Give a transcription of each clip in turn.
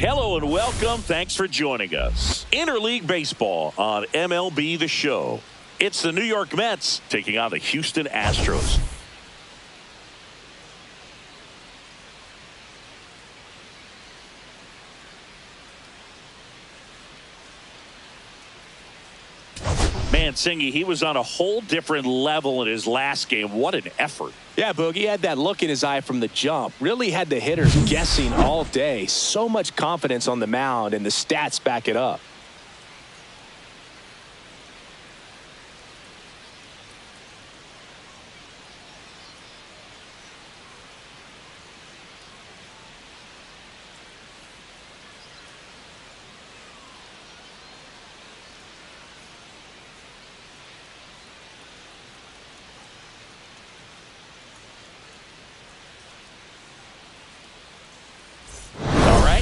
Hello and welcome. Thanks for joining us. Interleague Baseball on MLB The Show. It's the New York Mets taking on the Houston Astros. Man, Singy, he was on a whole different level in his last game. What an effort. Yeah, Boog, he had that look in his eye from the jump. Really had the hitters guessing all day. So much confidence on the mound, and the stats back it up.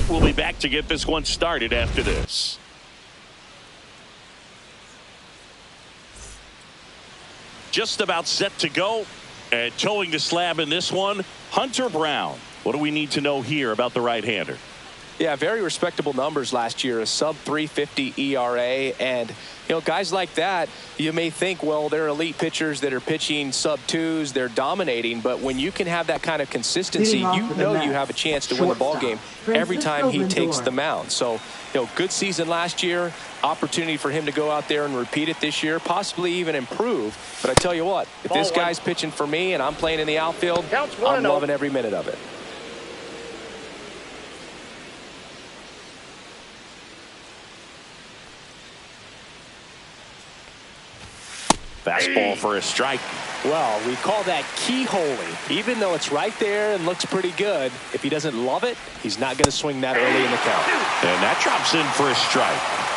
We'll be back to get this one started after this. Just about set to go, and towing the slab in this one, Hunter Brown. What do we need to know here about the right-hander? Yeah, very respectable numbers last year, a sub 350 ERA, and you know, guys like that, you may think, well, they're elite pitchers that are pitching sub twos, they're dominating, but when you can have that kind of consistency, you know you have a chance to win the ball game every time he takes the mound. So, you know, good season last year, opportunity for him to go out there and repeat it this year, possibly even improve. But I tell you what, if this guy's pitching for me and I'm playing in the outfield, I'm loving every minute of it. Fastball for a strike. Well, we call that keyholing. Even though it's right there and looks pretty good, if he doesn't love it, he's not going to swing that early in the count. And that drops in for a strike.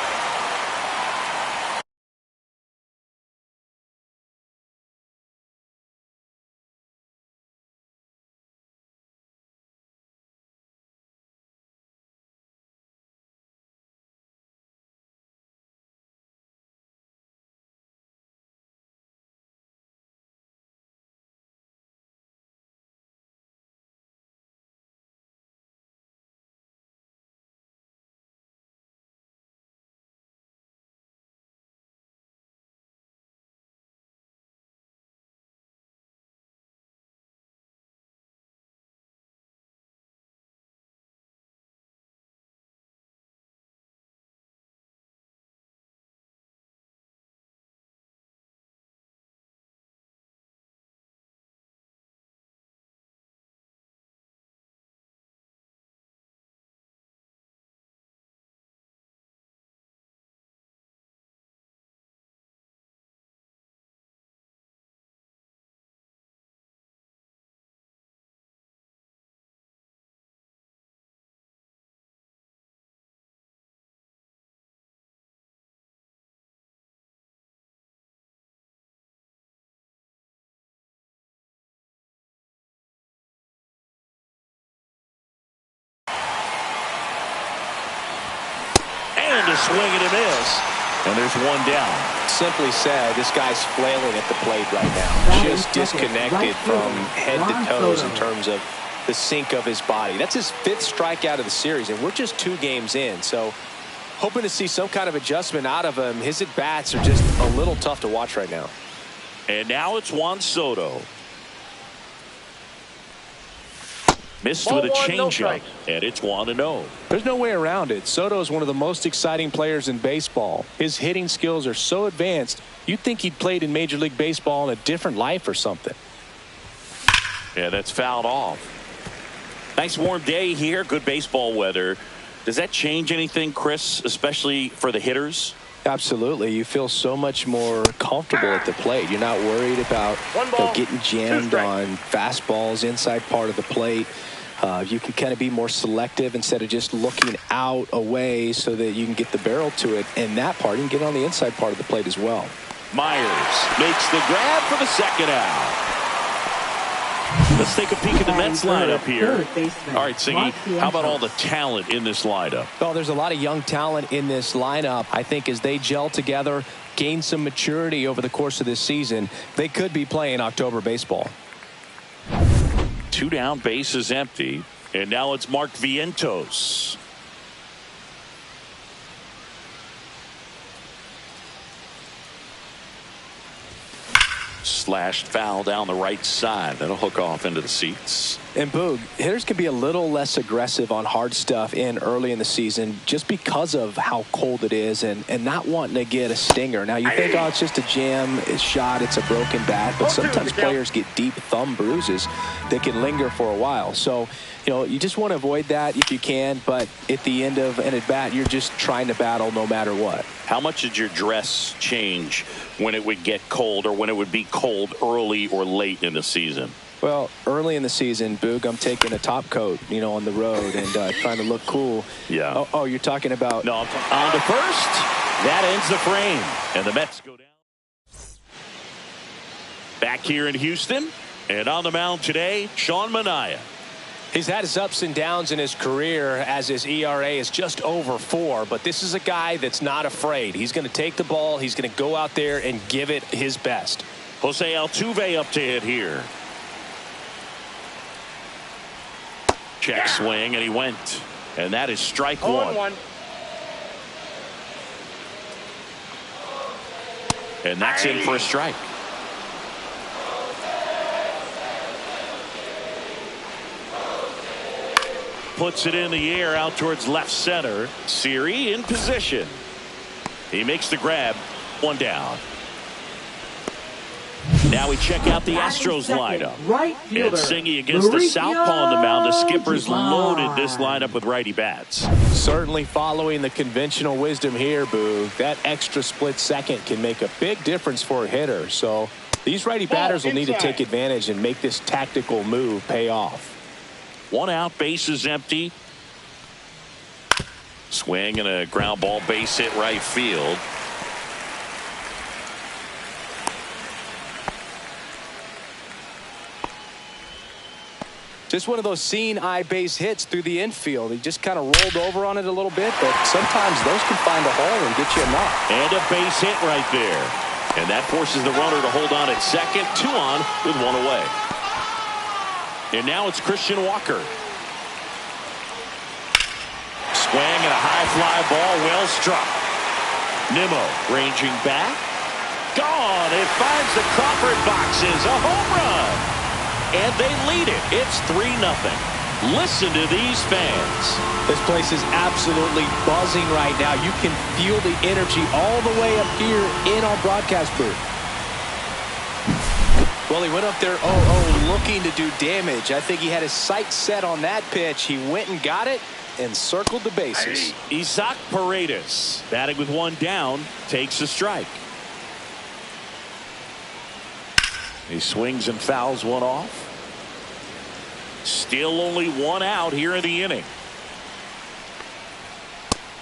And a swing and a miss. And there's one down. Simply said, this guy's flailing at the plate right now. Just disconnected from head to toes in terms of the sink of his body. That's his 5th strikeout of the series, and we're just 2 games in. So hoping to see some kind of adjustment out of him. His at-bats are just a little tough to watch right now. And now it's Juan Soto. Missed with a changeup, and it's 1-0. There's no way around it. Soto is one of the most exciting players in baseball. His hitting skills are so advanced, you'd think he'd played in Major League Baseball in a different life or something. Yeah, that's fouled off. Nice warm day here, good baseball weather. Does that change anything, Chris, especially for the hitters? Absolutely. You feel so much more comfortable at the plate. You're not worried about getting jammed on fastballs inside part of the plate. You can kind of be more selective instead of just looking out away so that you can get the barrel to it. And that part, you can get on the inside part of the plate as well. Myers makes the grab for the second out. Let's take a peek at the Mets lineup here. All right, Siggy, how about all the talent in this lineup? Well, there's a lot of young talent in this lineup. I think as they gel together, gain some maturity over the course of this season, they could be playing October baseball. 2 down, bases empty. And now it's Mark Vientos. Slashed foul down the right side. That'll hook off into the seats. And Boog, hitters can be a little less aggressive on hard stuff early in the season just because of how cold it is and not wanting to get a stinger. Now, you think, oh, it's just a jam, it's shot, it's a broken bat, but sometimes players get deep thumb bruises that can linger for a while. So, you just want to avoid that if you can, but at the end of an at-bat, you're just trying to battle no matter what. How much did your dress change when it would get cold or when it would be cold early or late in the season? Well, early in the season, Boog, I'm taking a top coat, on the road and trying to look cool. Yeah. Oh, you're talking about... No, on to first. That ends the frame. And the Mets go down. Back here in Houston. And on the mound today, Sean Manaea. He's had his ups and downs in his career as his ERA is just over 4. But this is a guy that's not afraid. He's going to take the ball. He's going to go out there and give it his best. Jose Altuve up to hit here. Check swing, and he went. And that is strike one. And that's in for a strike. Puts it in the air out towards left center. Siri in position. He makes the grab. One down. Now we check out the Astros lineup. And Singy against the southpaw on the mound. The Skippers loaded this lineup with righty bats. Certainly following the conventional wisdom here, Boog. That extra split second can make a big difference for a hitter. So these righty batters will need to take advantage and make this tactical move pay off. 1 out, bases empty. Swing and a ground ball, base hit right field. Just one of those seeing eye base hits through the infield. He just kind of rolled over on it a little bit, but sometimes those can find a hole and get you a knock. And a base hit right there. And that forces the runner to hold on at second. 2 on with 1 away. And now it's Christian Walker. Swing and a high fly ball, well struck. Nimmo ranging back. Gone. It finds the Crawford boxes. A home run. And they lead it. It's 3-0. Listen to these fans. This place is absolutely buzzing right now. You can feel the energy all the way up here in our broadcast booth. Well, he went up there 0-0 looking to do damage. I think he had his sights set on that pitch. He went and got it and circled the bases. Isaac Paredes, batting with 1 down, takes a strike. He swings and fouls 1 off. Still only 1 out here in the inning.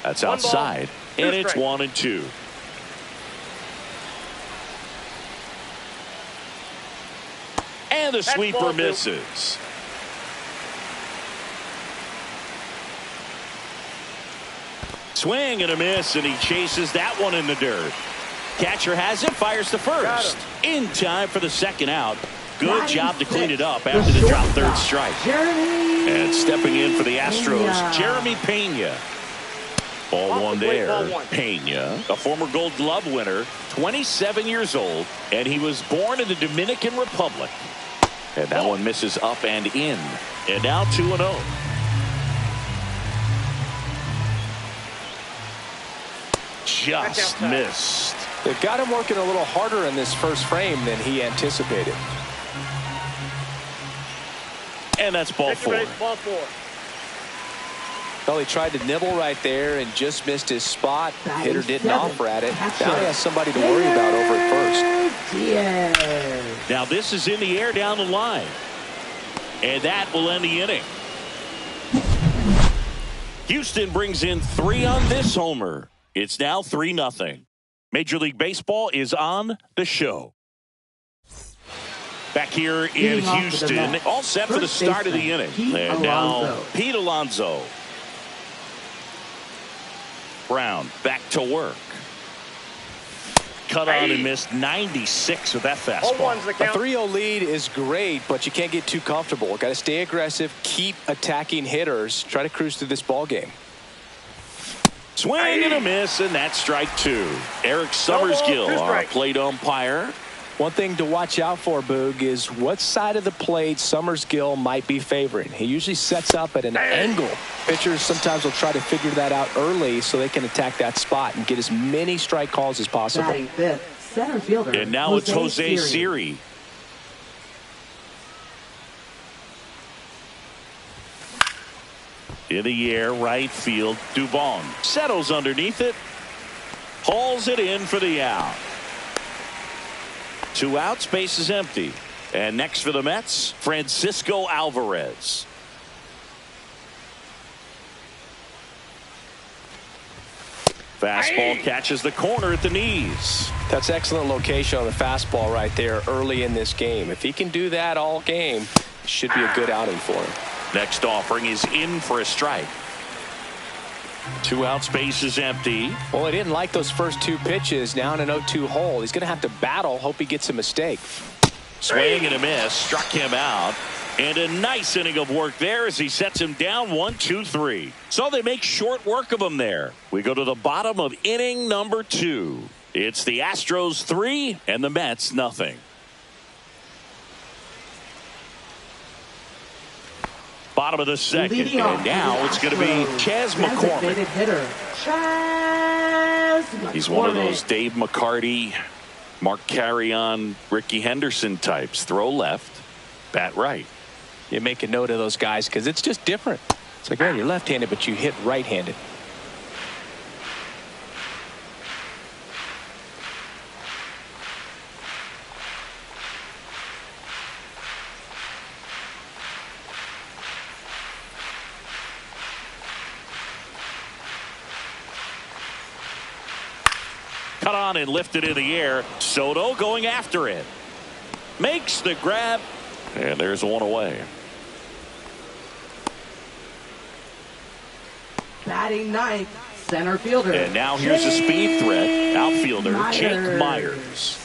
That's outside. And it's 1-2. And the sweeper misses. Swing and a miss, and he chases that one in the dirt. Catcher has it, fires to first. In time for the 2nd out. Good job to clean it up after the drop 3rd strike. And stepping in for the Astros, Jeremy Pena. Ball 1 there. Pena, a former Gold Glove winner, 27 years old, and he was born in the Dominican Republic. And that one misses up and in. And now 2-0. Just missed. They've got him working a little harder in this first frame than he anticipated. And that's ball 4. Well, he tried to nibble right there and just missed his spot. Hitter didn't offer at it. Now he has somebody to worry about over at first. Now this is in the air down the line. And that will end the inning. Houston brings in 3 on this homer. It's now 3-0. Major League Baseball is on the show. Back here in Houston, all set for the start of the inning. And now Pete Alonso. Brown back to work. Cut on and missed 96 with that fastball. A 3-0 lead is great, but you can't get too comfortable. Got to stay aggressive, keep attacking hitters, try to cruise through this ball game. Swing and a miss, and that's strike 2. Eric Summersgill, our plate umpire. One thing to watch out for, Boog, is what side of the plate Summerskill might be favoring. He usually sets up at an angle. Pitchers sometimes will try to figure that out early so they can attack that spot and get as many strike calls as possible. Batting fifth, center fielder. And now it's Jose Siri. In the air, right field, Dubon settles underneath it, hauls it in for the out. 2 outs, base is empty. And next for the Mets, Francisco Alvarez. Fastball catches the corner at the knees. That's excellent location on the fastball right there early in this game. If he can do that all game, it should be a good outing for him. Next offering is in for a strike. 2 outs, base is empty. Well, he didn't like those first 2 pitches. Now in an 0-2 hole. He's going to have to battle. Hope he gets a mistake. Swing and a miss. Struck him out. And a nice inning of work there as he sets him down 1-2-3. So they make short work of him there. We go to the bottom of inning number 2. It's the Astros 3 and the Mets nothing. Bottom of the second, and now it's going to be Chas McCormick. He's one of those Dave McCarty, Mark Carrion, Ricky Henderson types. Throw left, bat right. You make a note of those guys because it's just different. It's like, man, you're left-handed, but you hit right-handed. Cut on and lifted in the air. Soto going after it. Makes the grab. And there's one away. Batting ninth, center fielder. And now here's a speed threat. Outfielder Jake Myers.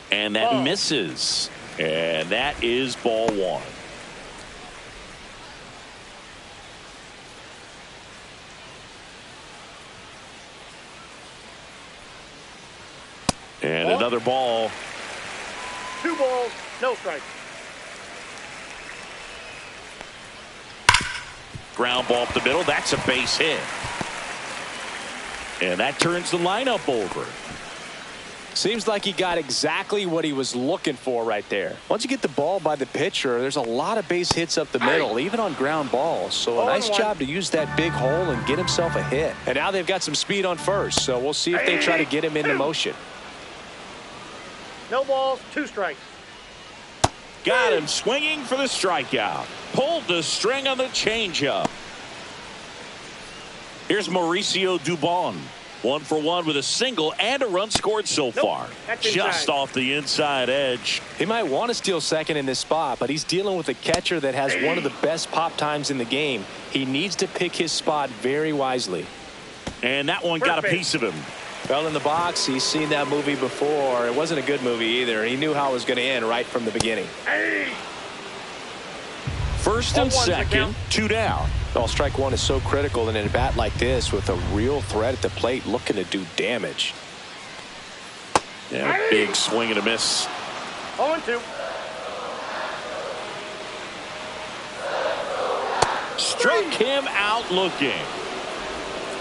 And that misses. And that is ball 1. And another ball. 2 balls, no strike. Ground ball up the middle. That's a base hit. And that turns the lineup over. Seems like he got exactly what he was looking for right there. Once you get the ball by the pitcher, there's a lot of base hits up the middle, even on ground balls. So a nice job to use that big hole and get himself a hit. And now they've got some speed on first, so we'll see if they try to get him into motion. No balls, 2 strikes. Got him swinging for the strikeout. Pulled the string on the changeup. Here's Mauricio Dubon. 1 for 1 with a single and a run scored so far. Just off the inside edge. He might want to steal second in this spot, but he's dealing with a catcher that has one of the best pop times in the game. He needs to pick his spot very wisely. And that one got a piece of him. Well, in the box, he's seen that movie before. It wasn't a good movie either. He knew how it was going to end right from the beginning. First and second, 2 down. Well, strike 1 is so critical in a bat like this with a real threat at the plate looking to do damage. Yeah, big swing and a miss. 0-2. Struck him out looking.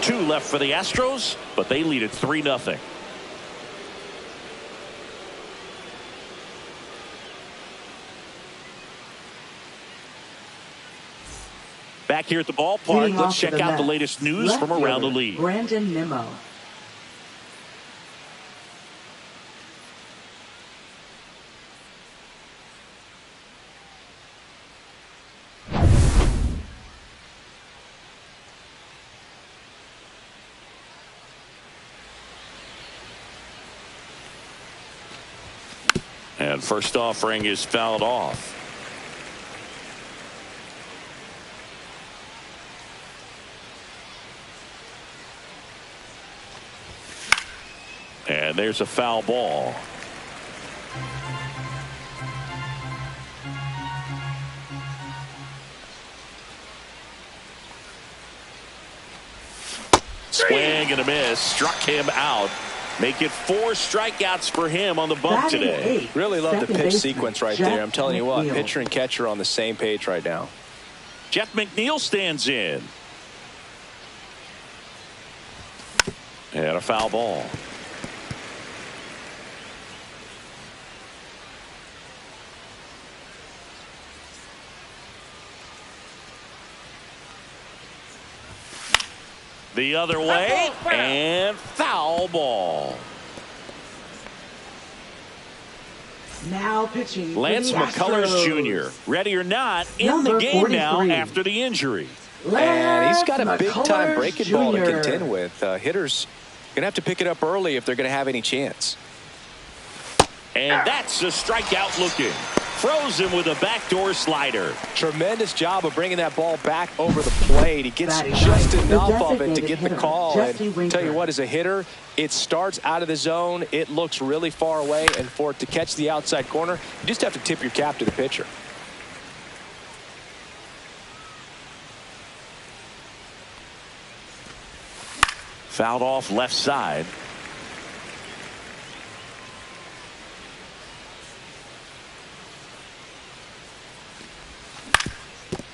2 left for the Astros, but they lead at 3-0. Back here at the ballpark, let's check out the latest news from around the league. Brandon Nimmo. And first offering is fouled off. And there's a foul ball. Swing and a miss. Struck him out. Make it 4 strikeouts for him on the bump today. Really love the pitch sequence right there. I'm telling you what, pitcher and catcher on the same page right now. Jeff McNeil stands in. And a foul ball. The other way, and foul ball. Now pitching Lance for the McCullers Astros. Jr., ready or not, in Number the game 43. now after the injury. And he's got a Lance big-time McCullers breaking ball to Jr. contend with. Hitters going to have to pick it up early if they're going to have any chance. And that's a strikeout looking. Throws him with a backdoor slider. Tremendous job of bringing that ball back over the plate. He gets just enough of it to get the call. And tell you what, as a hitter, it starts out of the zone. It looks really far away. And for it to catch the outside corner, you just have to tip your cap to the pitcher. Fouled off left side.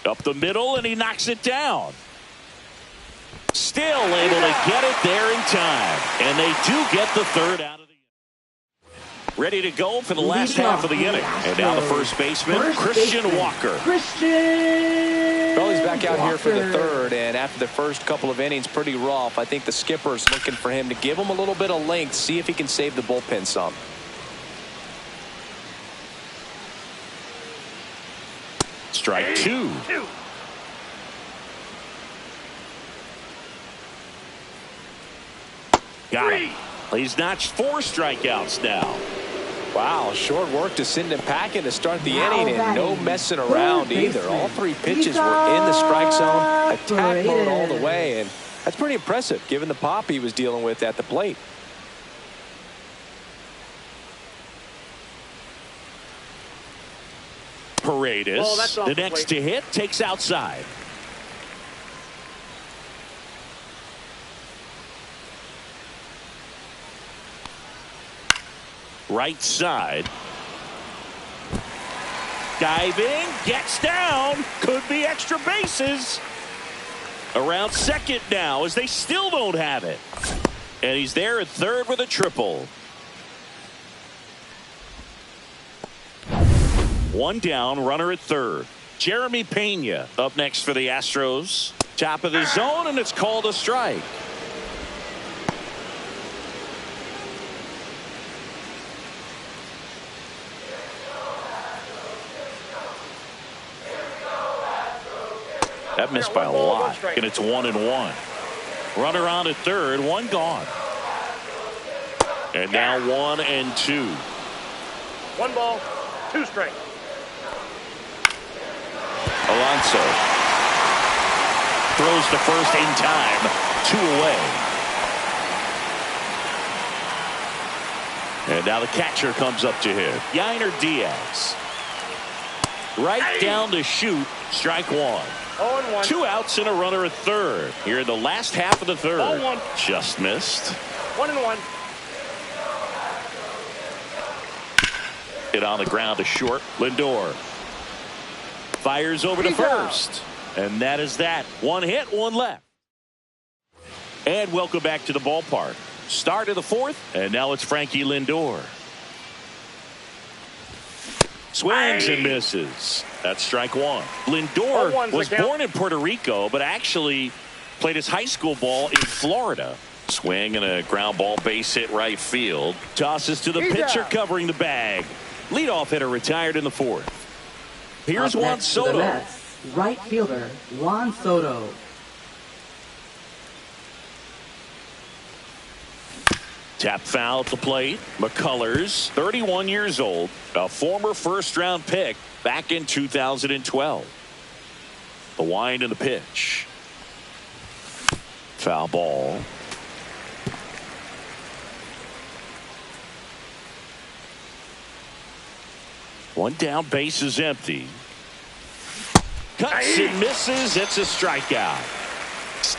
Up the middle, and he knocks it down. Still able to get it there in time. And they do get the third out of the inning. Ready to go for the last half of the inning. And now the first baseman, Christian Walker. Well, he's back out here for the third, and after the first couple of innings, pretty rough. I think the skipper's looking for him to give him a little bit of length, see if he can save the bullpen some. Strike 2. Got him. He's notched 4 strikeouts now. Wow, short work to send him packing to start the inning, and no messing around either. All 3 pitches were in the strike zone, attack mode all the way, and that's pretty impressive given the pop he was dealing with at the plate. Paredes, the next to hit, takes outside. Right side. Diving, gets down, could be extra bases. Around second now as they still don't have it. And he's there at third with a triple. 1 down, runner at third. Jeremy Pena up next for the Astros. Top of the zone, and it's called a strike. That missed by a lot, and it's 1-1. Runner on at third, 1 gone. And now 1-2. 1 ball, 2 strikes. Alonso throws to first in time. 2 away. And now the catcher comes up to him. Yainer Diaz. Right down to shoot. Strike 1. 0-1. 2 outs and a runner at third. Here in the last half of the third. 0-1. Just missed. 1-1. Hit on the ground to short. Lindor fires over to first. And that is that. 1 hit, 1 left. And welcome back to the ballpark. Start of the 4th, and now it's Frankie Lindor. Swings and misses. That's strike 1. Lindor was born in Puerto Rico, but actually played his high school ball in Florida. Swing and a ground ball, base hit right field. Tosses to the pitcher covering the bag. Leadoff hitter retired in the 4th. Here's Juan Soto. METS, right fielder Juan Soto. Tap foul at the plate. McCullers, 31 years old, a former first-round pick back in 2012. The wind and the pitch. Foul ball. One down, base is empty. Cuts and misses. It's a strikeout.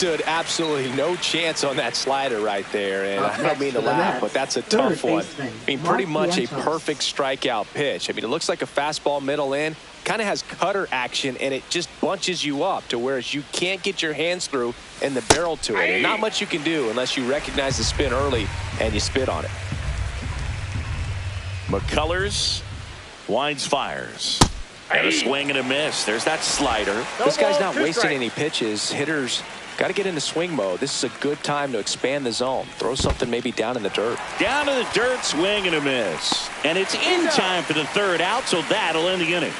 stood absolutely no chance on that slider right there. And I don't mean to laugh, but that's a tough one. I mean, pretty much a perfect strikeout pitch. I mean, it looks like a fastball middle in. Kind of has cutter action, and it just bunches you up to whereas you can't get your hands through and the barrel to it. And not much you can do unless you recognize the spin early and you spit on it. McCullers winds, fires. And a swing and a miss. There's that slider. This guy's not wasting any pitches. Hitters got to get into swing mode. This is a good time to expand the zone. Throw something maybe down in the dirt. Down in the dirt, swing and a miss. And it's in time for the third out, so that'll end the inning.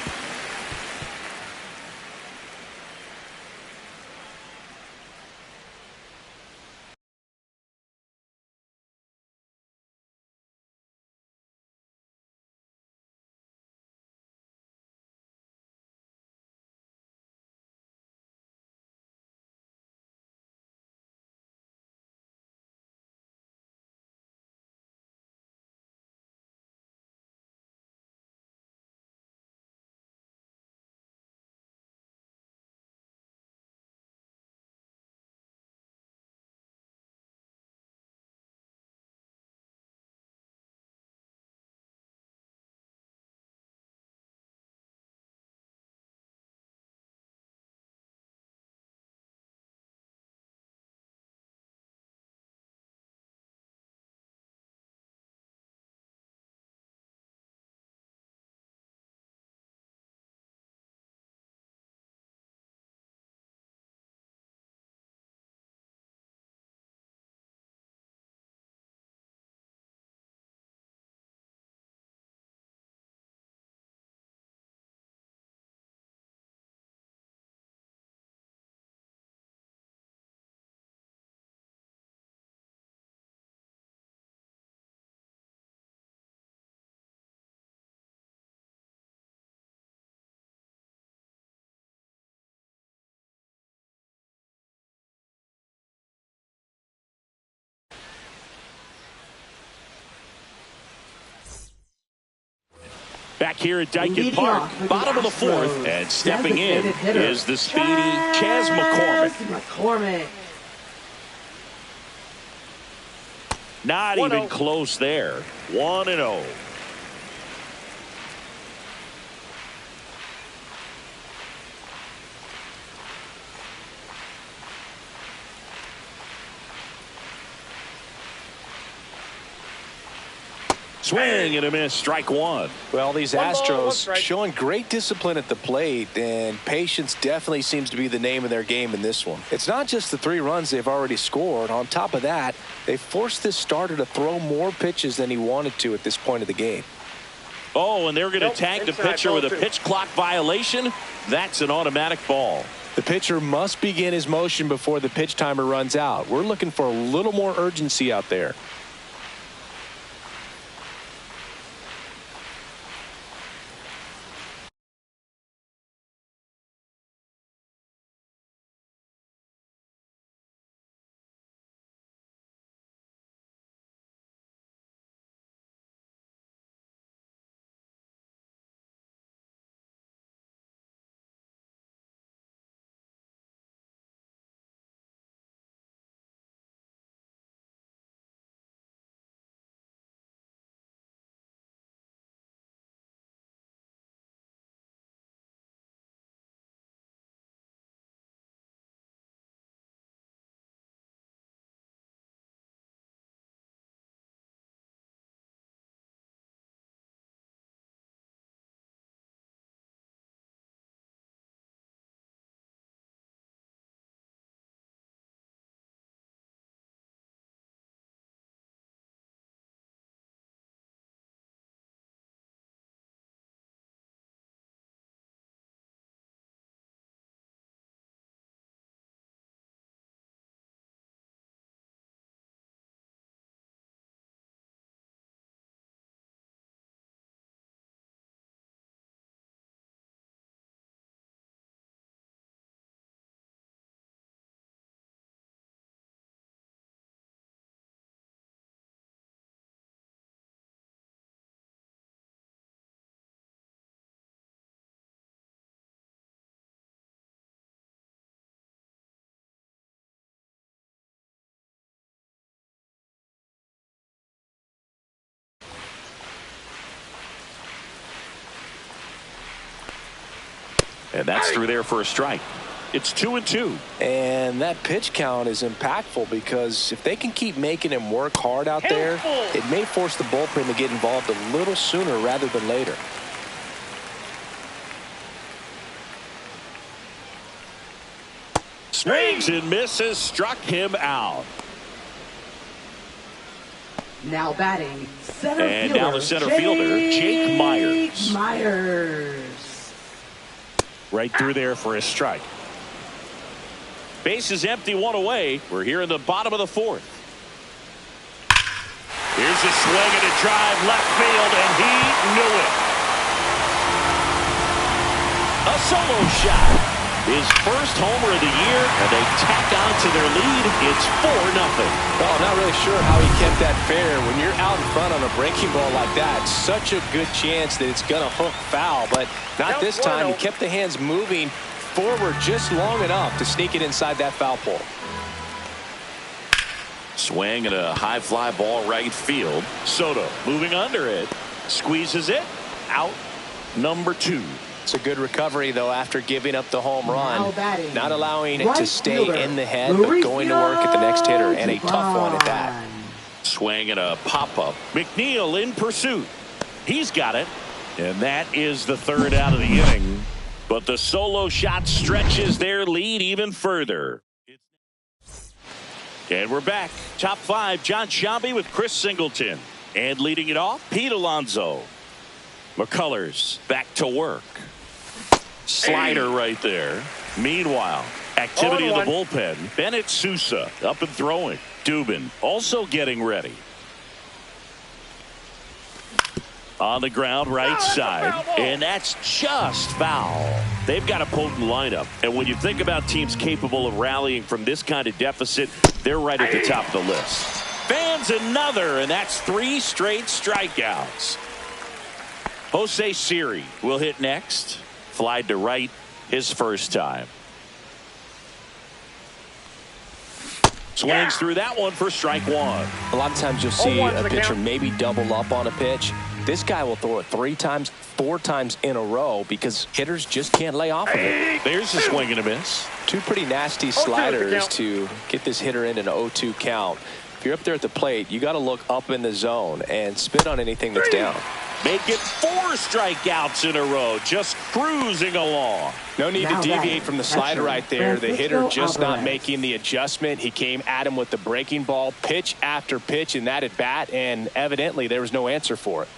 Back here at Dyken Park, bottom of the fourth, and stepping in is the speedy Chas McCormick. Not even close there. 1-0. Swing and a miss, strike one. Well, these Astros showing great discipline at the plate, and patience definitely seems to be the name of their game in this one. It's not just the 3 runs they've already scored. On top of that, they forced this starter to throw more pitches than he wanted to at this point of the game. Oh, and they're going to tag the pitcher with a pitch clock violation. That's an automatic ball. The pitcher must begin his motion before the pitch timer runs out. We're looking for a little more urgency out there. And that's through there for a strike. It's 2-2. And that pitch count is impactful because if they can keep making him work hard out there, it may force the bullpen to get involved a little sooner rather than later. Swings and misses, struck him out. Now batting, center And fielder, now the center fielder, Jake Myers. Right through there for a strike. Base is empty, one away. We're here in the bottom of the fourth. Here's a swing and a drive left field, and he knew it. A solo shot. His first homer of the year, and they tack on to their lead. It's 4-0. Well, I'm not really sure how he kept that fair. When you're out in front on a breaking ball like that, such a good chance that it's going to hook foul, but not this time. He kept the hands moving forward just long enough to sneak it inside that foul pole. Swing and a high fly ball right field. Soto moving under it. Squeezes it. Out. Number 2. It's a good recovery, though, after giving up the home run. Not allowing it to stay fielder, in the head, but going to work at the next hitter, and a tough one at that. Swing and a pop-up. McNeil in pursuit. He's got it. And that is the third out of the inning. But the solo shot stretches their lead even further. And we're back. Top 5, John Sciambi with Chris Singleton. And leading it off, Pete Alonso. McCullers back to work. Slider right there. Meanwhile, activity in the bullpen. Bennett Sousa up and throwing. Dubin also getting ready. On the ground, right side. And that's just foul. They've got a potent lineup. And when you think about teams capable of rallying from this kind of deficit, they're right at the top of the list. Fans another, and that's 3 straight strikeouts. Jose Siri will hit next. Flied to right his first time. Swings through that one for strike 1. A lot of times you'll see a pitcher maybe double up on a pitch. This guy will throw it 3 times, 4 times in a row because hitters just can't lay off of it. There's a swing and a miss. 2 pretty nasty sliders to get this hitter in an 0-2 count. If you're up there at the plate, you got to look up in the zone and spit on anything that's down. Make it 4 strikeouts in a row, just cruising along. No need to deviate from the slider right there. The hitter just not making the adjustment. He came at him with the breaking ball, pitch after pitch in that at bat, and evidently there was no answer for it.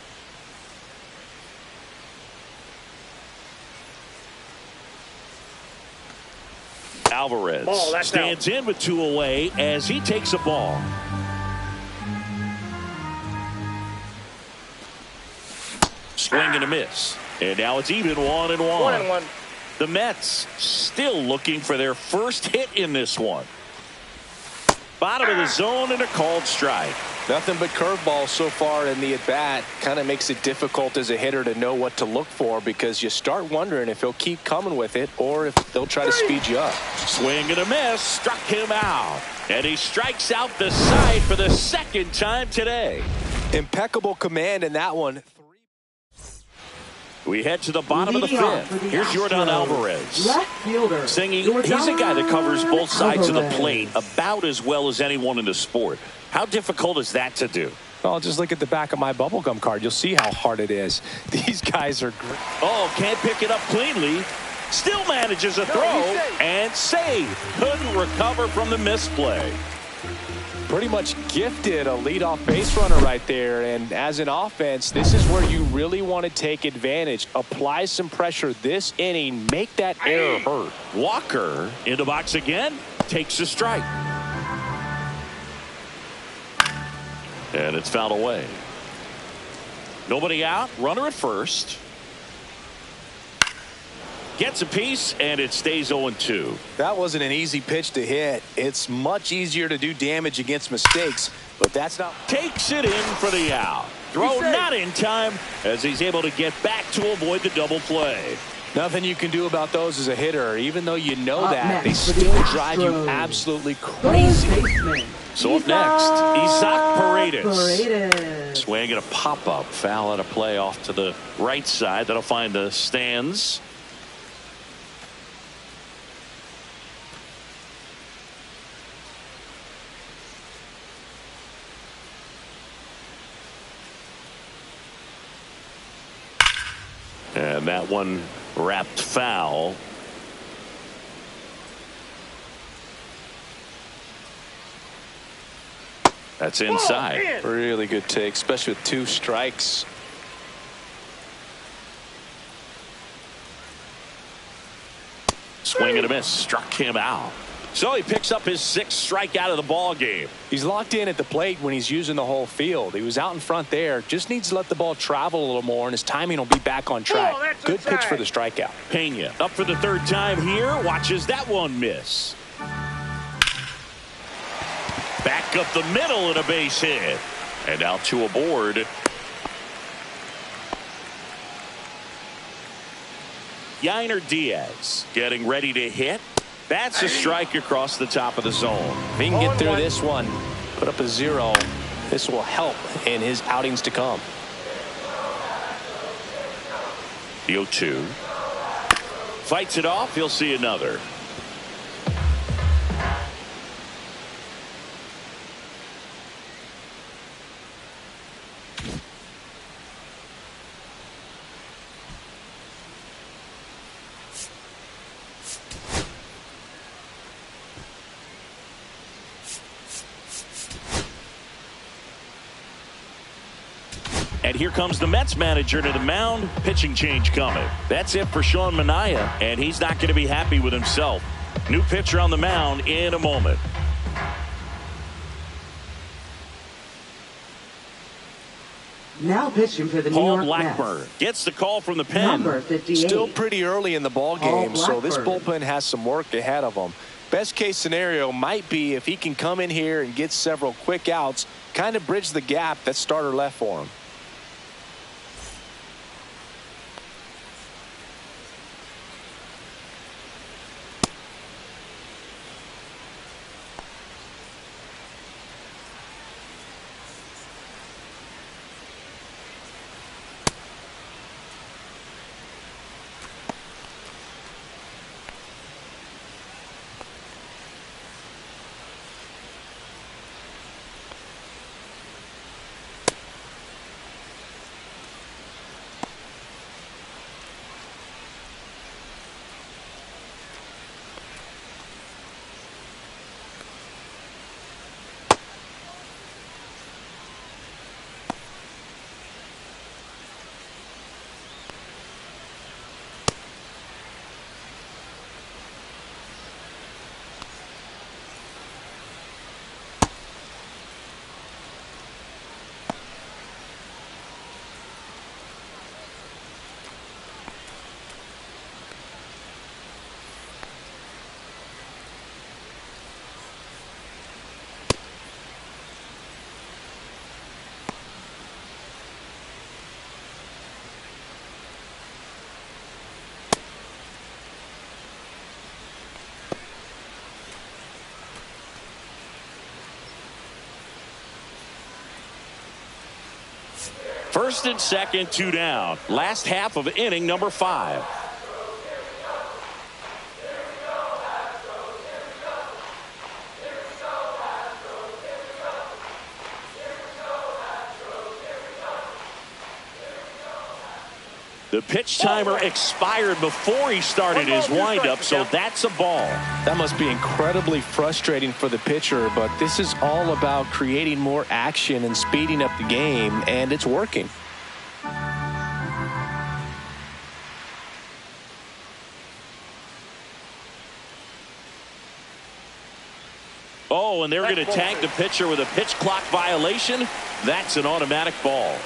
Alvarez stands in with 2 away as he takes a ball. Swing and a miss. And now it's even 1-1. 1-1. The Mets still looking for their first hit in this one. Bottom of the zone and a called strike. Nothing but curveballs so far in the at-bat. Kind of makes it difficult as a hitter to know what to look for because you start wondering if he'll keep coming with it or if they'll try to speed you up. Swing and a miss. Struck him out. And he strikes out the side for the second time today. Impeccable command in that one. We head to the bottom of the 5th. Here's Yordan Alvarez. Left fielder. He's a guy that covers both sides of the plate about as well as anyone in the sport. How difficult is that to do? Well, just look at the back of my bubblegum card. You'll see how hard it is. These guys are great. Oh, can't pick it up cleanly. Still manages a throw and save. Couldn't recover from the misplay. Pretty much gifted a leadoff base runner right there. And as an offense, this is where you really want to take advantage. Apply some pressure this inning. Make that error hurt. Walker in the box again. Takes a strike. And it's fouled away. Nobody out. Runner at first. Gets a piece, and it stays 0-2. That wasn't an easy pitch to hit. It's much easier to do damage against mistakes, but that's not. Takes it in for the out. Throw not in time as he's able to get back to avoid the double play. Nothing you can do about those as a hitter. Even though you know that, they still drive you absolutely crazy. So up next, Isaac Paredes. Swing and a pop-up. Foul at a play off to the right side. That'll find the stands. And that one wrapped foul. That's inside. Really good take, especially with 2 strikes. Swing and a miss. Struck him out. So he picks up his 6th strikeout of the ball game. He's locked in at the plate when he's using the whole field. He was out in front there. Just needs to let the ball travel a little more, and his timing will be back on track. Good pitch for the strikeout. Pena up for the 3rd time here. Watches that one miss. Back up the middle and a base hit. And out to a board. Yainer Diaz getting ready to hit. That's a strike across the top of the zone. If he can get through this one, put up a 0, this will help in his outings to come. The 0-2. Fights it off. He'll see another. And here comes the Mets manager to the mound. Pitching change coming. That's it for Sean Manaea, and he's not going to be happy with himself. New pitcher on the mound in a moment. Now pitching for the New Paul York Blackburn Mets. gets the call from the pen. Number 58. Still pretty early in the ball Paul game, so this Blackburn. bullpen has some work ahead of him. Best case scenario might be if he can come in here and get several quick outs, kind of bridge the gap that starter left for him. First and second, 2 down. Last half of inning number 5. The pitch timer expired before he started his windup, so that's a ball. That must be incredibly frustrating for the pitcher, but this is all about creating more action and speeding up the game, and it's working. Oh, and they're going to tag the pitcher with a pitch clock violation. That's an automatic ball.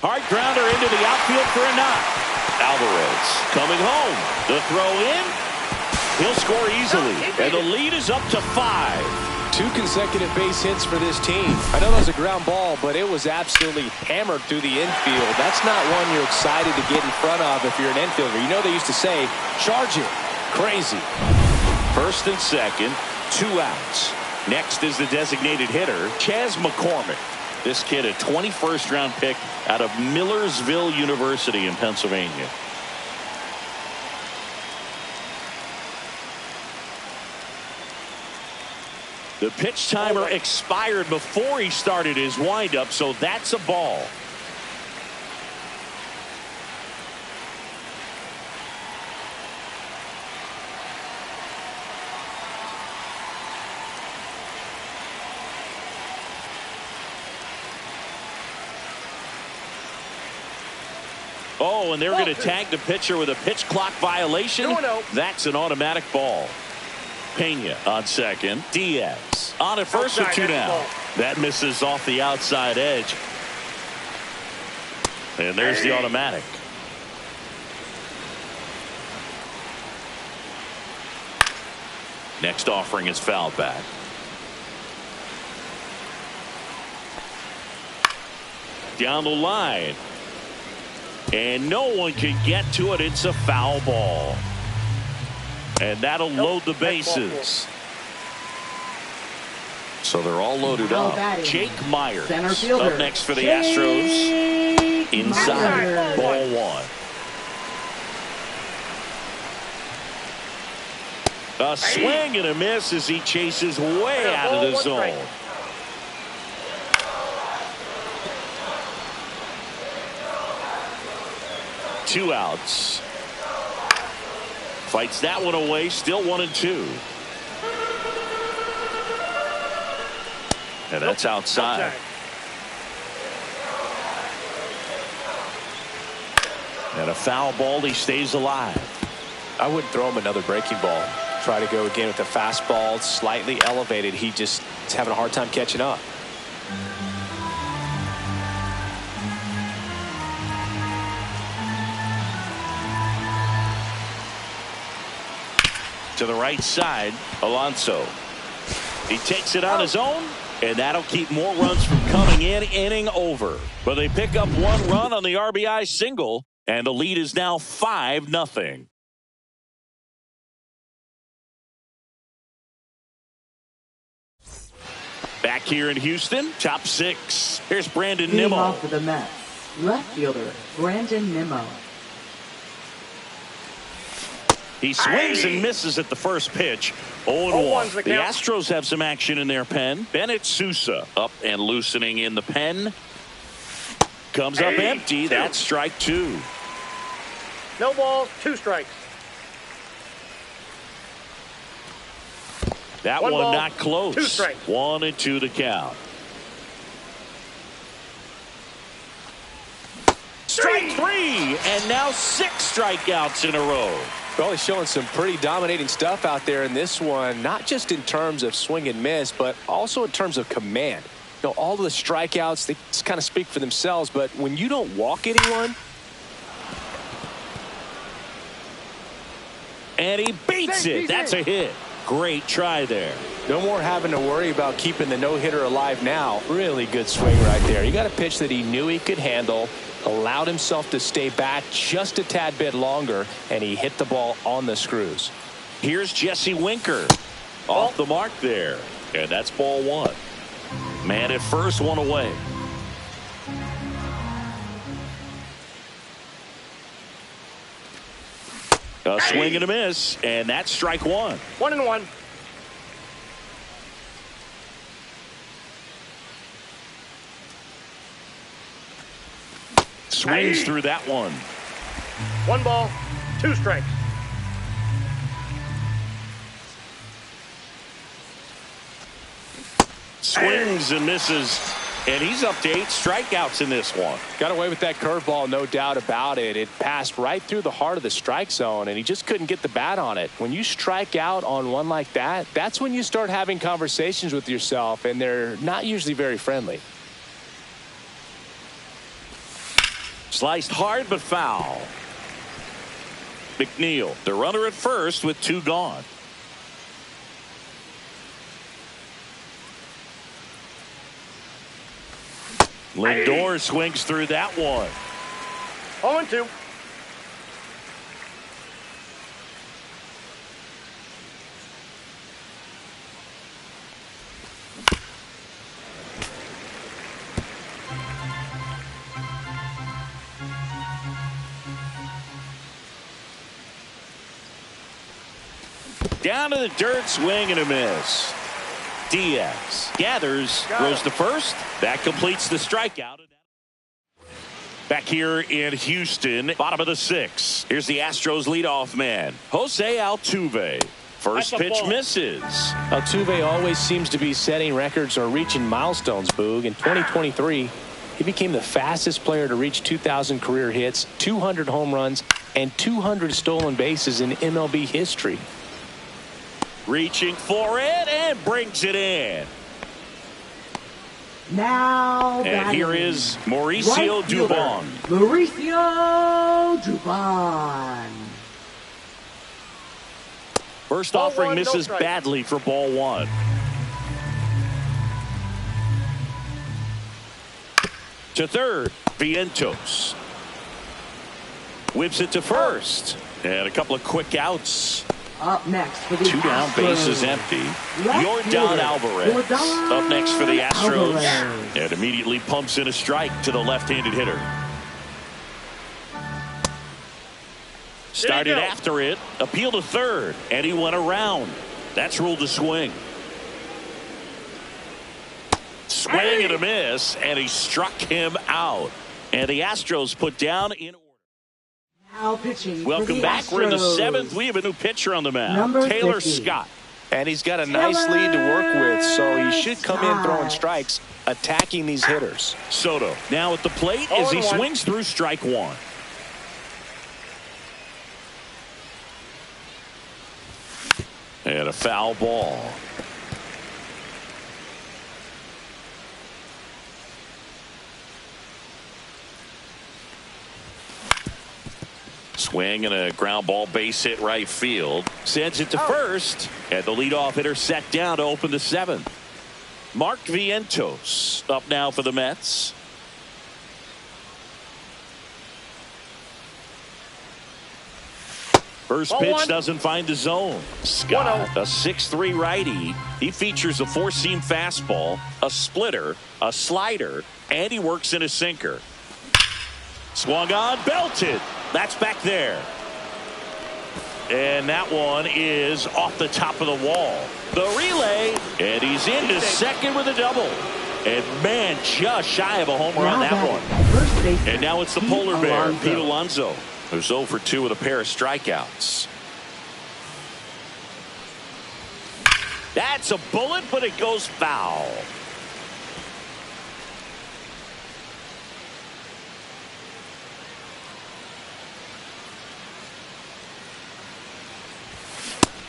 Hard grounder into the outfield for a knock. Alvarez coming home. The throw in. He'll score easily. And the lead is up to 5. 2 consecutive base hits for this team. I know that was a ground ball, but it was absolutely hammered through the infield. That's not one you're excited to get in front of if you're an infielder. You know they used to say, charge it. Crazy. First and second, 2 outs. Next is the designated hitter, Chas McCormick. This kid, a 21st round pick out of Millersville University in Pennsylvania. The pitch timer expired before he started his windup, so that's a ball. Oh, and they're going to tag the pitcher with a pitch clock violation. That's an automatic ball. Pena on second. Diaz on at first with 2 down. That misses off the outside edge. And there's the automatic. Next offering is fouled back. Down the line. And no one can get to it. It's a foul ball. And that'll load the bases. So they're all loaded up. Jake Myers up next for the Astros. Inside, ball 1. A swing and a miss as he chases way out of the zone. Two outs. Fights that one away. Still 1-2. And that's outside. And a foul ball. He stays alive. I wouldn't throw him another breaking ball. Try to go again with the fastball, slightly elevated. He just is having a hard time catching up. To the right side, Alonso. He takes it on his own, and that'll keep more runs from coming in. Inning over. But they pick up 1 run on the RBI single, and the lead is now 5-0. Back here in Houston, top 6. Here's Brandon Leading Nimmo. off for the Mets, left fielder Brandon Nimmo. He swings and misses at the first pitch. 0-1. The Astros have some action in their pen. Bennett Sousa up and loosening in the pen. Comes up empty. That's strike 2. No balls, 2 strikes. That one one ball, not close. 2 strikes. 1-2 the count. Strike 3, and now 6 strikeouts in a row. Well, he's showing some pretty dominating stuff out there in this one, not just in terms of swing and miss, but also in terms of command. You know, all of the strikeouts, they just kind of speak for themselves, but when you don't walk anyone. And he beats it. That's a hit. Great try there. No more having to worry about keeping the no-hitter alive now. Really good swing right there. He got a pitch that he knew he could handle, allowed himself to stay back just a tad bit longer, and he hit the ball on the screws. Here's Jesse Winker. Off the mark there. And that's ball 1. Man at first, 1 away. A swing and a miss, and that's strike 1. 1-1. Swings through that one. 1 ball, 2 strikes. Swings and misses, and he's up to 8 strikeouts in this one. Got away with that curveball, no doubt about it. It passed right through the heart of the strike zone, and he just couldn't get the bat on it. When you strike out on one like that, that's when you start having conversations with yourself, and they're not usually very friendly. Sliced hard but foul. McNeil, the runner at first with 2 gone. Lindor swings through that one. 0-2. Down to the dirt, swing and a miss. Diaz gathers, throws to first. That completes the strikeout. Back here in Houston, bottom of the 6th. Here's the Astros leadoff man, Jose Altuve. First pitch misses. Altuve always seems to be setting records or reaching milestones, Boog. In 2023, he became the fastest player to reach 2,000 career hits, 200 home runs, and 200 stolen bases in MLB history. Reaching for it and brings it in. Now and here is Mauricio Dubon. Mauricio Dubon. First offering misses badly for ball 1. To third, Vientos. Whips it to first. And a couple of quick outs. Up next for the 2 down, Astros. bases empty. Yordan Alvarez up next for the Astros. And immediately pumps in a strike to the left-handed hitter. Started after it, appeal to third, and he went around. That's ruled a swing. Swing and a miss, and he struck him out. And the Astros put down in order. Now pitching. Welcome back. We're in the 7th. We have a new pitcher on the mound, Number Taylor 50. Scott. And he's got a nice lead to work with, so he should come in throwing strikes, attacking these hitters. Soto now at the plate as he swings through strike 1. And a foul ball. Swing and a ground ball, base hit right field. Sends it to first. And the leadoff hitter set down to open the 7th. Mark Vientos up now for the Mets. First pitch doesn't find the zone. Scott, a 6'3" righty. He features a 4-seam fastball, a splitter, a slider, and he works in a sinker. Swung on, belted. That's back there. And that one is off the top of the wall. The relay, and he's into second with a double. And man, just shy of a homer on that one. And now it's the polar bear, Pete Alonso, who's 0 for 2 with a pair of strikeouts. That's a bullet, but it goes foul.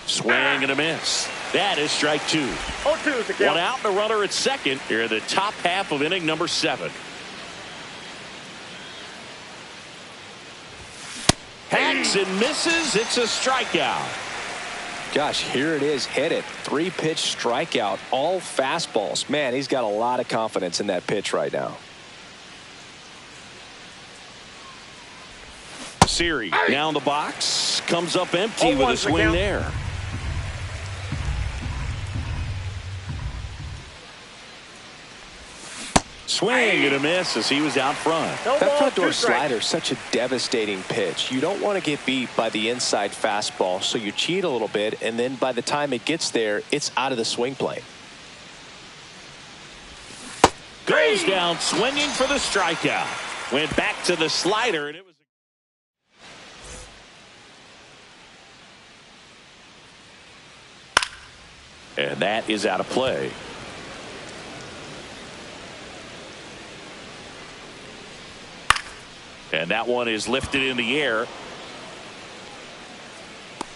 Swing and a miss. That is strike 2. 0-2 to count. One out and a runner at second. Here in the top half of inning number 7. Hacks and misses. It's a strikeout. Gosh, here it is. Hit it. 3-pitch strikeout. All fastballs. Man, he's got a lot of confidence in that pitch right now. Siri now in the box. Comes up empty with a swing there. Swing and a miss as he was out front. That front door slider is such a devastating pitch. You don't want to get beat by the inside fastball, so you cheat a little bit, and then by the time it gets there, it's out of the swing plane. Goes down swinging for the strikeout. Went back to the slider, and it was. And that is out of play. And that one is lifted in the air.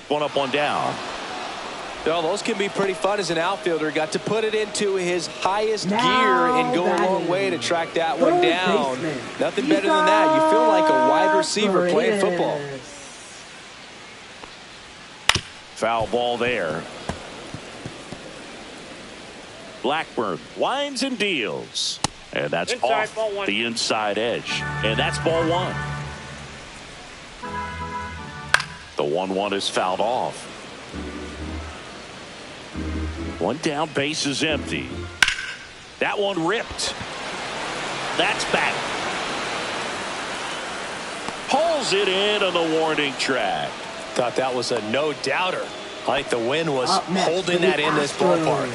One up, one down. Well, those can be pretty fun as an outfielder. Got to put it into his highest gear and go a long way to track that one down. Nothing better than that. You feel like a wide receiver playing football. Foul ball there. Blackburn winds and deals. And that's off the inside edge. And that's ball 1. The 1-1 is fouled off. One down, base is empty. That one ripped. That's back. Pulls it in on the warning track. Thought that was a no-doubter. I think the wind was Up next holding for the that in this ballpark.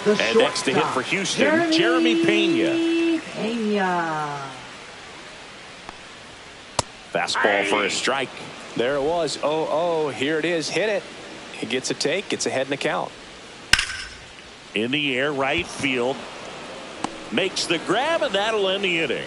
The And next to hit for Houston, Jeremy Pena. Fastball for a strike. There it was. Oh, here it is. Hit it. He gets a take, gets ahead in the count. In the air, right field. Makes the grab, and that'll end the inning.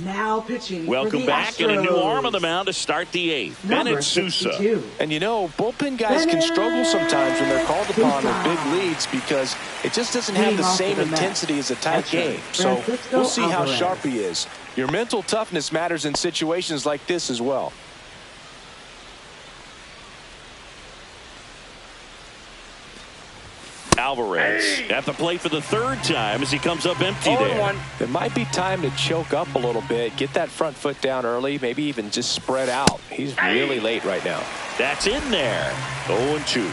Now pitching. Welcome back, and a new arm on the mound to start the eighth. Bennett Sousa. And you know, bullpen guys can struggle sometimes when they're called upon with big leads because it just doesn't have the same intensity as a tight game. So we'll see how sharp he is. Your mental toughness matters in situations like this as well. Alvarez at the plate for the third time as he comes up empty there. It might be time to choke up a little bit, get that front foot down early, maybe even just spread out. He's really late right now. That's in there. 0-2.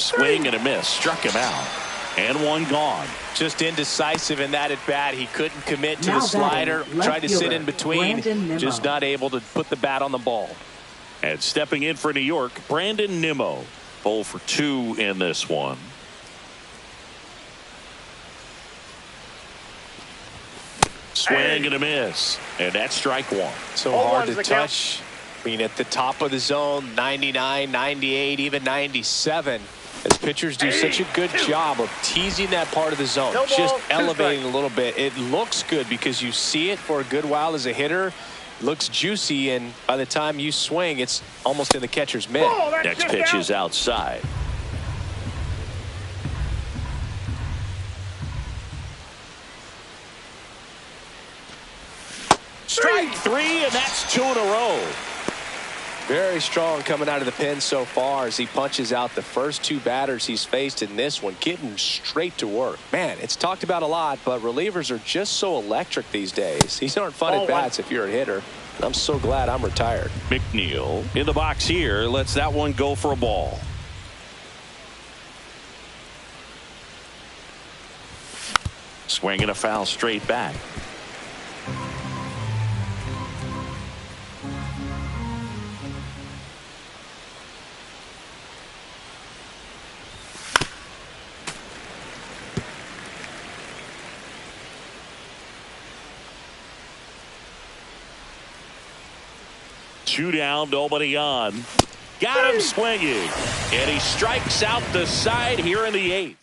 Swing and a miss. Struck him out. And one gone. Just indecisive in that at bat. He couldn't commit to the slider. Tried to sit in between. Just not able to put the bat on the ball. And stepping in for New York, Brandon Nimmo. 0 for 2 in this one. Swing and a miss. And that's strike one. So hard to touch. I mean, at the top of the zone, 99, 98, even 97. As pitchers do such a good job of teasing that part of the zone, just elevating a little bit. It looks good because you see it for a good while as a hitter. It looks juicy, and by the time you swing, it's almost in the catcher's mitt. Next pitch is outside. Strike three, and that's 2 in a row. Very strong coming out of the pen so far as he punches out the first 2 batters he's faced in this one, getting straight to work. Man, it's talked about a lot, but relievers are just so electric these days. These aren't fun at bats if you're a hitter. And I'm so glad I'm retired. McNeil in the box here lets that one go for a ball. Swinging a foul straight back. Two down, nobody on. Got him swinging. And he strikes out the side here in the 8th.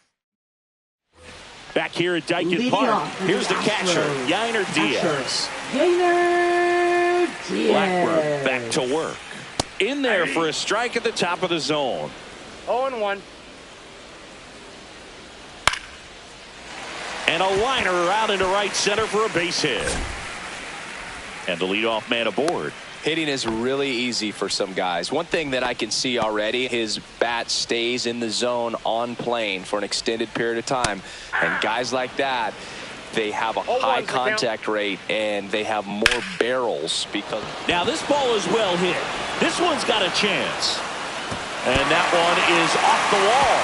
Back here at Dyken Park. Here's the catcher, Yainer Diaz. Blackburn back to work. In there for a strike at the top of the zone. 0-1. And a liner around into right center for a base hit. And the leadoff man aboard. Hitting is really easy for some guys. One thing that I can see already, his bat stays in the zone on plane for an extended period of time. And guys like that, they have a high contact rate and they have more barrels because. Now this ball is well hit. This one's got a chance. And that one is off the wall.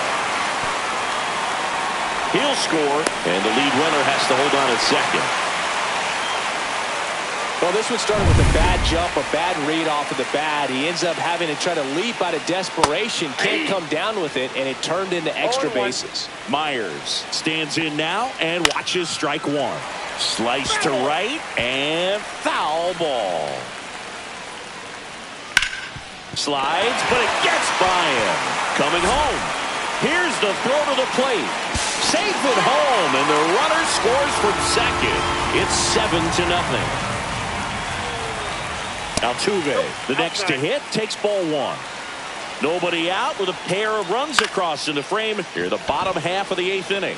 He'll score, and the lead runner has to hold on at second. Well, this one started with a bad jump, a bad read off of the bat. He ends up having to try to leap out of desperation, can't come down with it, and it turned into extra bases. Myers stands in now and watches strike one. Slice to right and foul ball. Slides, but it gets by him. Coming home. Here's the throw to the plate. Safe at home, and the runner scores from second. It's 7-0. Altuve, the next to hit, takes ball one. Nobody out with a pair of runs across in the frame here, the bottom half of the 8th inning.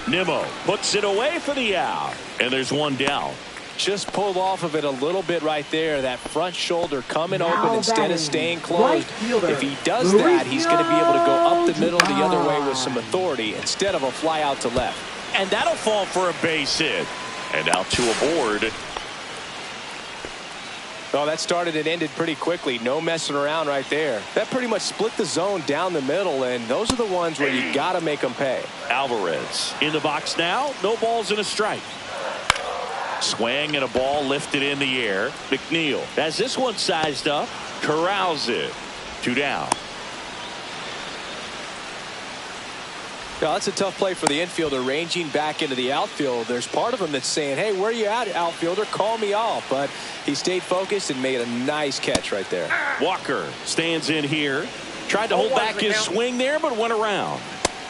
Nimmo puts it away for the out, and there's one down. Just pulled off of it a little bit right there. That front shoulder coming open instead of staying closed. If he does that, he's going to be able to go up the middle the other way with some authority instead of a fly out to left. And that'll fall for a base hit. And out to a board. Oh, that started and ended pretty quickly. No messing around right there. That pretty much split the zone down the middle, and those are the ones where you got to make them pay. Alvarez in the box now. No balls and a strike. Swing and a ball lifted in the air. McNeil has this one sized up. Corrals it. 2 down. Now, that's a tough play for the infielder, ranging back into the outfield. There's part of him that's saying, hey, where you at, outfielder? Call me off. But he stayed focused and made a nice catch right there. Walker stands in here. Tried to hold back his swing there, but went around.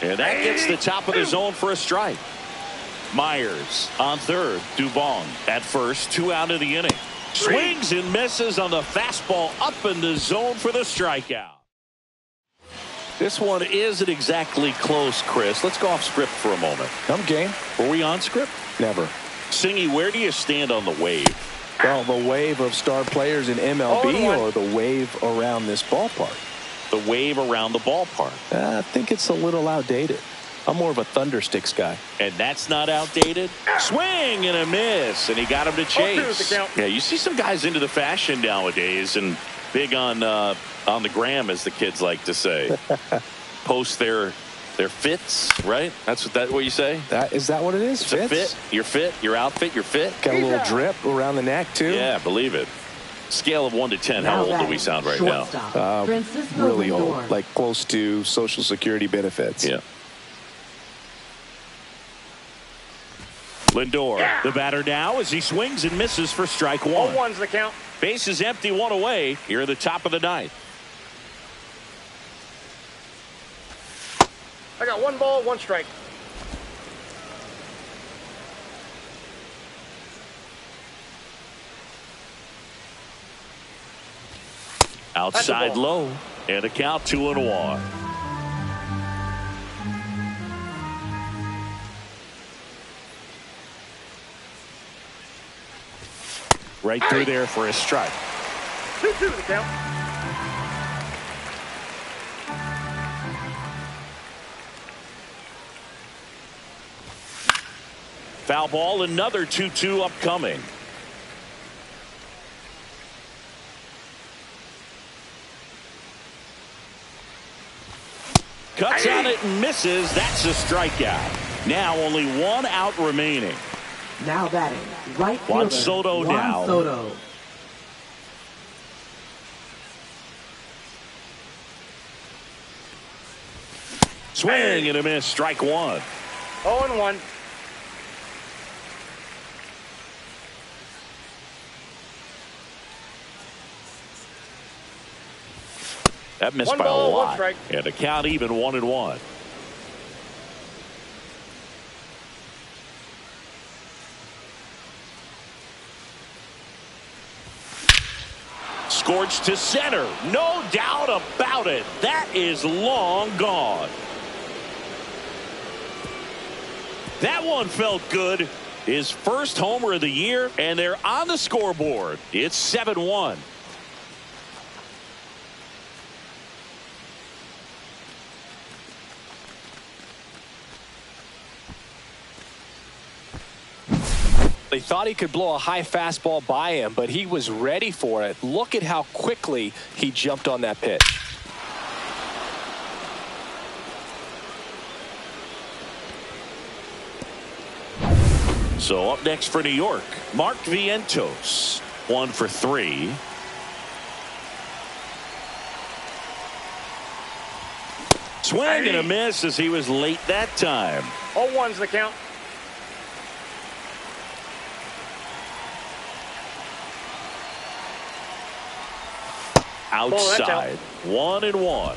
And that gets the top of the zone for a strike. Myers on third. Dubon at first. 2 out of the inning. Swings and misses on the fastball up in the zone for the strikeout. This one isn't exactly close, Chris. Let's go off script for a moment. I'm game. Were we on script? Never. Singy, where do you stand on the wave? Well, the wave of star players in MLB or the wave around this ballpark? The wave around the ballpark. I think it's a little outdated. I'm more of a Thundersticks guy. And that's not outdated. Swing and a miss, and he got him to chase. Yeah, you see some guys into the fashion nowadays and big on the gram, as the kids like to say. Post their fits, right? That's what you say? Is that what it is? It's a fit. Your fit, your outfit, your fit. Got a little drip around the neck, too. Yeah, believe it. Scale of 1 to 10, how old do we sound right now? Really old, like close to Social Security benefits. Yeah. Lindor, the batter now as he swings and misses for strike 1. 0-1's the count. Base is empty, 1 away. Here at the top of the 9th. I got 1 ball, 1 strike. Outside low, and a count 2-1. Right through there for a strike. 2-2 the count. Foul ball, another 2-2 upcoming. Cuts on it and misses. That's a strikeout. Now only 1 out remaining. Now batting, right fielder, Juan Soto now. Soto. Swing and a miss. Strike 1. 0-1. That missed 1 by ball, a 1 lot. strike. And the count even 1-1. Scorched to center. No doubt about it. That is long gone. That one felt good. His first homer of the year, and they're on the scoreboard. It's 7-1. They thought he could blow a high fastball by him, but he was ready for it. Look at how quickly he jumped on that pitch. So up next for New York, Mark Vientos, 1 for 3. Swing and a miss as he was late that time. 0-1's the count. Outside, 1-1.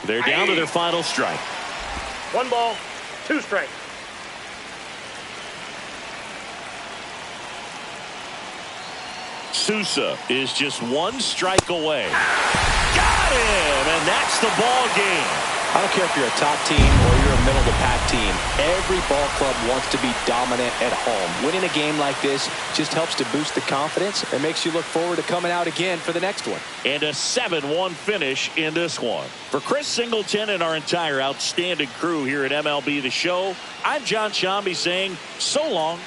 They're down to their final strike. 1 ball, 2 strikes. Sousa is just 1 strike away. Got him! And that's the ball game. I don't care if you're a top team or you're a middle-of-the-pack team. Every ball club wants to be dominant at home. Winning a game like this just helps to boost the confidence and makes you look forward to coming out again for the next one. And a 7-1 finish in this one. For Chris Singleton and our entire outstanding crew here at MLB The Show, I'm John Shambi saying so long.